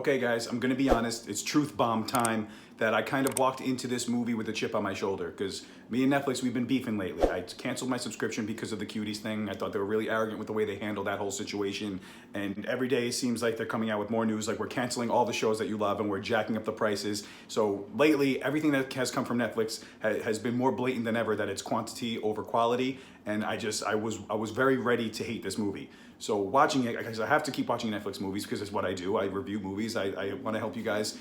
Okay guys, I'm gonna be honest, it's truth bomb time that I kind of walked into this movie with a chip on my shoulder because me and Netflix, we've been beefing lately. I canceled my subscription because of the cuties thing. I thought they were really arrogant with the way they handled that whole situation. And every day it seems like they're coming out with more news, like we're canceling all the shows that you love and we're jacking up the prices. So lately, everything that has come from Netflix has been more blatant than ever that it's quantity over quality. And I was very ready to hate this movie. So watching it, because I have to keep watching Netflix movies because it's what I do. I review movies. I want to help you guys,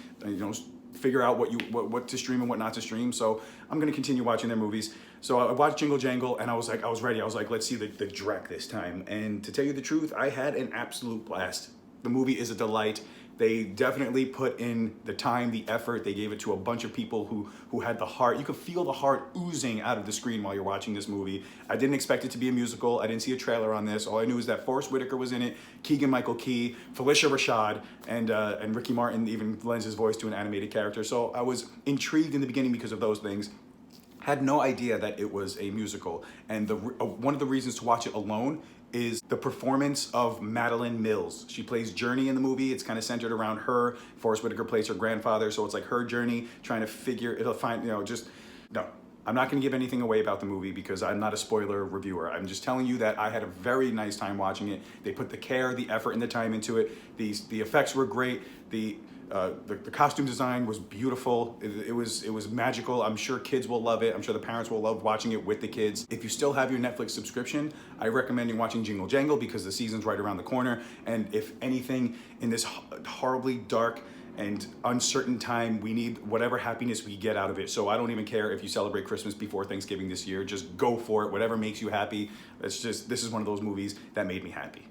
figure out what to stream and what not to stream. So I'm gonna continue watching their movies. So I watched Jingle Jangle and I was ready. I was like, let's see the Drek this time. And to tell you the truth, I had an absolute blast. The movie is a delight. They definitely put in the time, the effort. They gave it to a bunch of people who had the heart. You could feel the heart oozing out of the screen while you're watching this movie. I didn't expect it to be a musical. I didn't see a trailer on this. All I knew is that Forrest Whitaker was in it, Keegan-Michael Key, Felicia Rashad, and Ricky Martin even lends his voice to an animated character. So I was intrigued in the beginning because of those things. Had no idea that it was a musical. And one of the reasons to watch it alone is the performance of Madeline Mills. She plays Journey in the movie. It's kind of centered around her. Forrest Whitaker plays her grandfather, so it's like her journey trying to find, no. I'm not gonna give anything away about the movie because I'm not a spoiler reviewer. I'm just telling you that I had a very nice time watching it. They put the care, the effort, and the time into it. The effects were great. The costume design was beautiful. It was magical. I'm sure kids will love it. I'm sure the parents will love watching it with the kids. If you still have your Netflix subscription, I recommend you watching Jingle Jangle because the season's right around the corner. And if anything, in this horribly dark and uncertain time, we need whatever happiness we get out of it. So I don't even care if you celebrate Christmas before Thanksgiving this year. Just go for it. Whatever makes you happy. This is one of those movies that made me happy.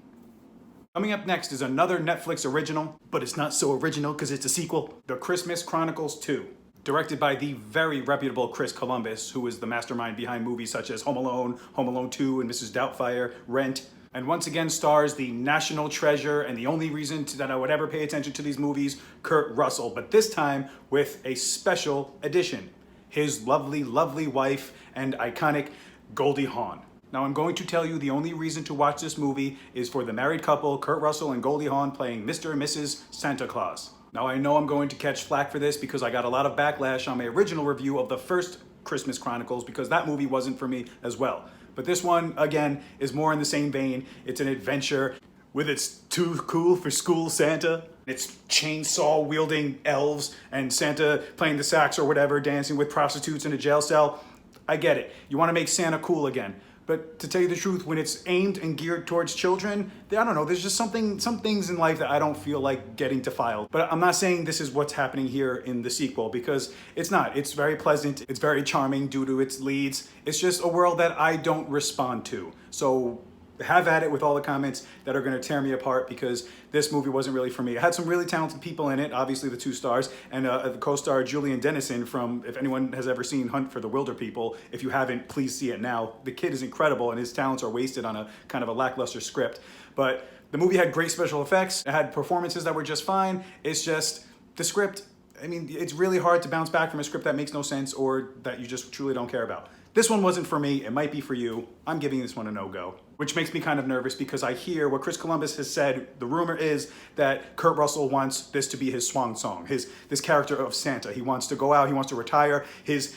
Coming up next is another Netflix original, but it's not so original because it's a sequel. The Christmas Chronicles 2. Directed by the very reputable Chris Columbus, who is the mastermind behind movies such as Home Alone 2, and Mrs. Doubtfire, Rent. And once again stars the national treasure and the only reason that I would ever pay attention to these movies, Kurt Russell, but this time with a special edition. His lovely, lovely wife and iconic Goldie Hawn. Now I'm going to tell you the only reason to watch this movie is for the married couple, Kurt Russell and Goldie Hawn, playing Mr. and Mrs. Santa Claus. Now I know I'm going to catch flack for this because I got a lot of backlash on my original review of the first Christmas Chronicles because that movie wasn't for me as well. But this one, again, is more in the same vein. It's an adventure with its too cool for school Santa. It's chainsaw wielding elves and Santa playing the sax or whatever, dancing with prostitutes in a jail cell. I get it. You want to make Santa cool again. But to tell you the truth, when it's aimed and geared towards children, I don't know, there's just some things in life that I don't feel like getting to file. But I'm not saying this is what's happening here in the sequel because it's not. It's very pleasant. It's very charming due to its leads. It's just a world that I don't respond to. So have at it with all the comments that are going to tear me apart because this movie wasn't really for me. It had some really talented people in it, obviously the two stars, and the co-star Julian Dennison from, if anyone has ever seen Hunt for the Wilder People, if you haven't, please see it now. The kid is incredible and his talents are wasted on a kind of a lackluster script. But the movie had great special effects. It had performances that were just fine. It's just the script. I mean, it's really hard to bounce back from a script that makes no sense or that you just truly don't care about. This one wasn't for me, it might be for you. I'm giving this one a no-go, which makes me kind of nervous because I hear what Chris Columbus has said. The rumor is that Kurt Russell wants this to be his swan song, this character of Santa. He wants to go out, he wants to retire. His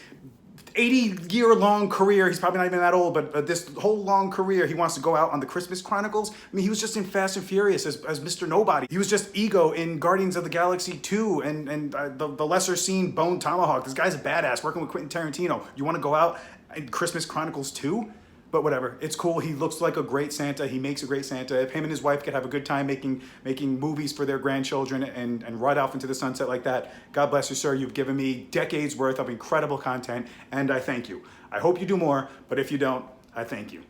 80-year-long career, he's probably not even that old, but this whole long career, he wants to go out on the Christmas Chronicles. I mean, he was just in Fast and Furious as Mr. Nobody. He was just Ego in Guardians of the Galaxy 2 and the lesser seen Bone Tomahawk. This guy's a badass, working with Quentin Tarantino. You want to go out in Christmas Chronicles 2? But whatever, it's cool. He looks like a great Santa. He makes a great Santa. If him and his wife could have a good time making movies for their grandchildren and ride off into the sunset like that, God bless you, sir. You've given me decades worth of incredible content, and I thank you. I hope you do more, but if you don't, I thank you.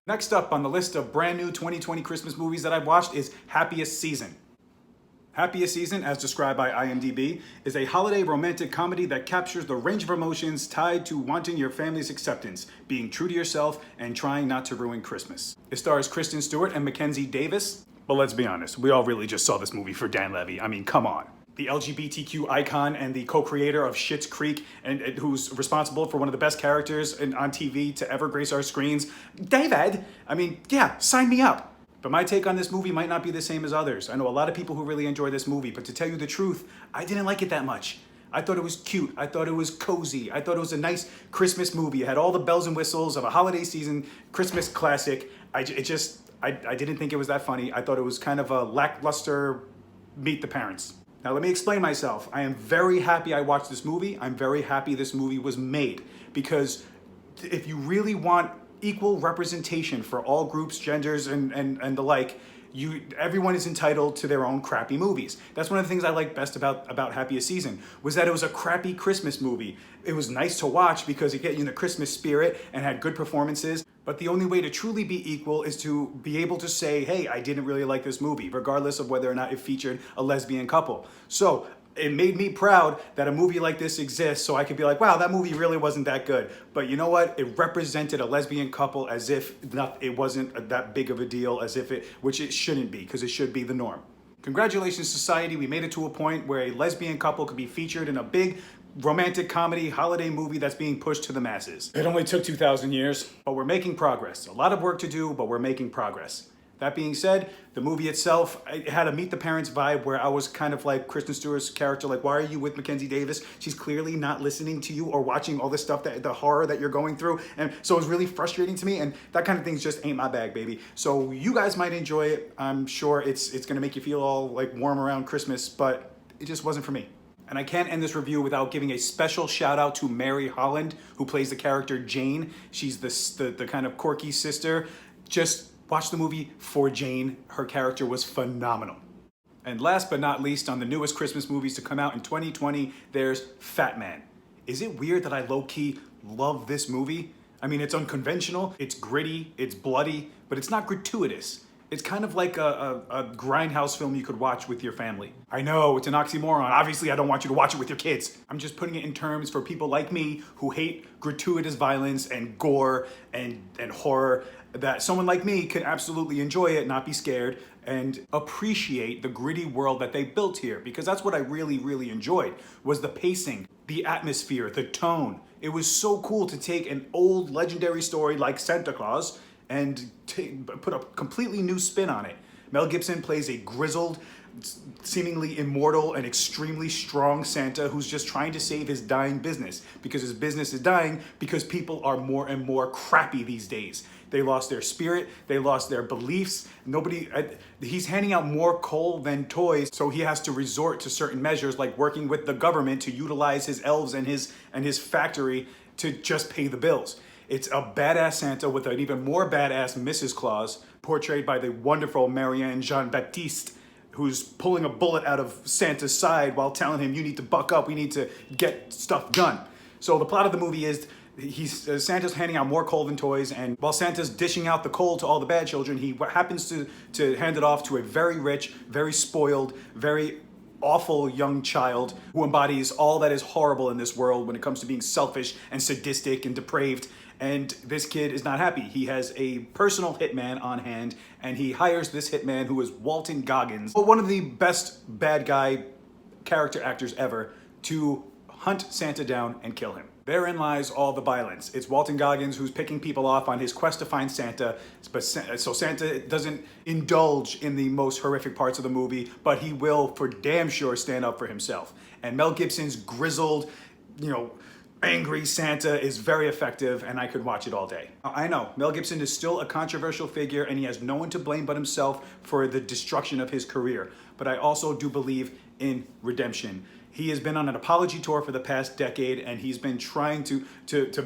Next up on the list of brand new 2020 Christmas movies that I've watched is Happiest Season. Happiest Season, as described by IMDb, is a holiday romantic comedy that captures the range of emotions tied to wanting your family's acceptance, being true to yourself, and trying not to ruin Christmas. It stars Kristen Stewart and Mackenzie Davis. But let's be honest, we all really just saw this movie for Dan Levy. I mean, come on. The LGBTQ icon and the co-creator of Schitt's Creek and who's responsible for one of the best characters on TV to ever grace our screens. David, I mean, yeah, sign me up. But my take on this movie might not be the same as others. I know a lot of people who really enjoy this movie, but to tell you the truth, I didn't like it that much. I thought it was cute. I thought it was cozy. I thought it was a nice Christmas movie. It had all the bells and whistles of a holiday season Christmas classic. I didn't think it was that funny. I thought it was kind of a lackluster Meet the Parents. Now let me explain myself. I am very happy I watched this movie. I'm very happy this movie was made, because if you really want equal representation for all groups, genders, and the like, everyone is entitled to their own crappy movies. That's one of the things I like best about Happiest Season, was that it was a crappy Christmas movie. It was nice to watch because it get you in the Christmas spirit and had good performances. But the only way to truly be equal is to be able to say, hey, I didn't really like this movie, regardless of whether or not it featured a lesbian couple. So it made me proud that a movie like this exists, so I could be like, wow, that movie really wasn't that good. But you know what? It represented a lesbian couple as if it wasn't that big of a deal, which it shouldn't be, because it should be the norm. Congratulations, society. We made it to a point where a lesbian couple could be featured in a big romantic comedy holiday movie that's being pushed to the masses. It only took 2,000 years, but we're making progress. A lot of work to do, but we're making progress. That being said, the movie itself, it had a Meet the Parents vibe where I was kind of like Kristen Stewart's character, like, why are you with Mackenzie Davis? She's clearly not listening to you or watching all this stuff, the horror that you're going through. And so it was really frustrating to me, and that kind of thing just ain't my bag, baby. So you guys might enjoy it. I'm sure it's gonna make you feel all like warm around Christmas, but it just wasn't for me. And I can't end this review without giving a special shout out to Mary Holland, who plays the character Jane. She's the kind of quirky sister. Just watch the movie for Jane. Her character was phenomenal. And last but not least, on the newest Christmas movies to come out in 2020, there's FATMAN. Is it weird that I low-key love this movie? I mean, it's unconventional, it's gritty, it's bloody, but it's not gratuitous. It's kind of like a grindhouse film you could watch with your family. I know, it's an oxymoron. Obviously, I don't want you to watch it with your kids. I'm just putting it in terms for people like me who hate gratuitous violence and gore and horror, that someone like me can absolutely enjoy it, not be scared, and appreciate the gritty world that they built here. Because that's what I really, really enjoyed, was the pacing, the atmosphere, the tone. It was so cool to take an old legendary story like Santa Claus and put a completely new spin on it. Mel Gibson plays a grizzled, seemingly immortal and extremely strong Santa who's just trying to save his dying business, because his business is dying because people are more and more crappy these days. They lost their spirit, they lost their beliefs. He's handing out more coal than toys, so he has to resort to certain measures like working with the government to utilize his elves and his factory to just pay the bills. It's a badass Santa with an even more badass Mrs. Claus, portrayed by the wonderful Marianne Jean-Baptiste, who's pulling a bullet out of Santa's side while telling him, you need to buck up, we need to get stuff done. So the plot of the movie is Santa's handing out more coal than toys, and while Santa's dishing out the coal to all the bad children, he happens to hand it off to a very rich, very spoiled, very awful young child who embodies all that is horrible in this world when it comes to being selfish and sadistic and depraved. And this kid is not happy. He has a personal hitman on hand, and he hires this hitman who is Walton Goggins, one of the best bad guy character actors ever, to hunt Santa down and kill him. Therein lies all the violence. It's Walton Goggins who's picking people off on his quest to find Santa, so Santa doesn't indulge in the most horrific parts of the movie, but he will for damn sure stand up for himself. And Mel Gibson's grizzled, angry Santa is very effective, and I could watch it all day. I know, Mel Gibson is still a controversial figure, and he has no one to blame but himself for the destruction of his career. But I also do believe in redemption. He has been on an apology tour for the past decade, and he's been trying to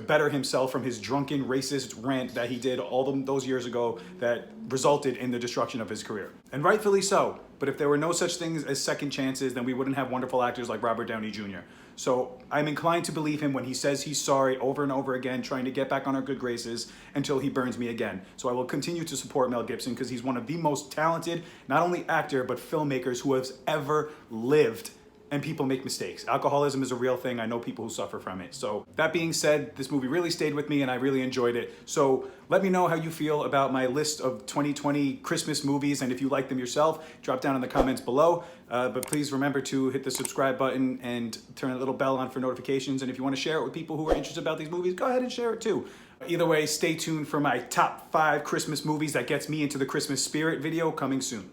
better himself from his drunken racist rant that he did all those years ago that resulted in the destruction of his career. And rightfully so. But if there were no such things as second chances, then we wouldn't have wonderful actors like Robert Downey Jr. So I'm inclined to believe him when he says he's sorry over and over again, trying to get back on our good graces until he burns me again. So I will continue to support Mel Gibson because he's one of the most talented, not only actor, but filmmakers who has ever lived. and people make mistakes. Alcoholism is a real thing. I know people who suffer from it. So that being said, this movie really stayed with me and I really enjoyed it. So let me know how you feel about my list of 2020 Christmas movies, and if you like them yourself, drop down in the comments below. But please remember to hit the subscribe button and turn a little bell on for notifications. And if you want to share it with people who are interested about these movies, go ahead and share it too. Either way, stay tuned for my top 5 Christmas movies that gets me into the Christmas spirit video coming soon.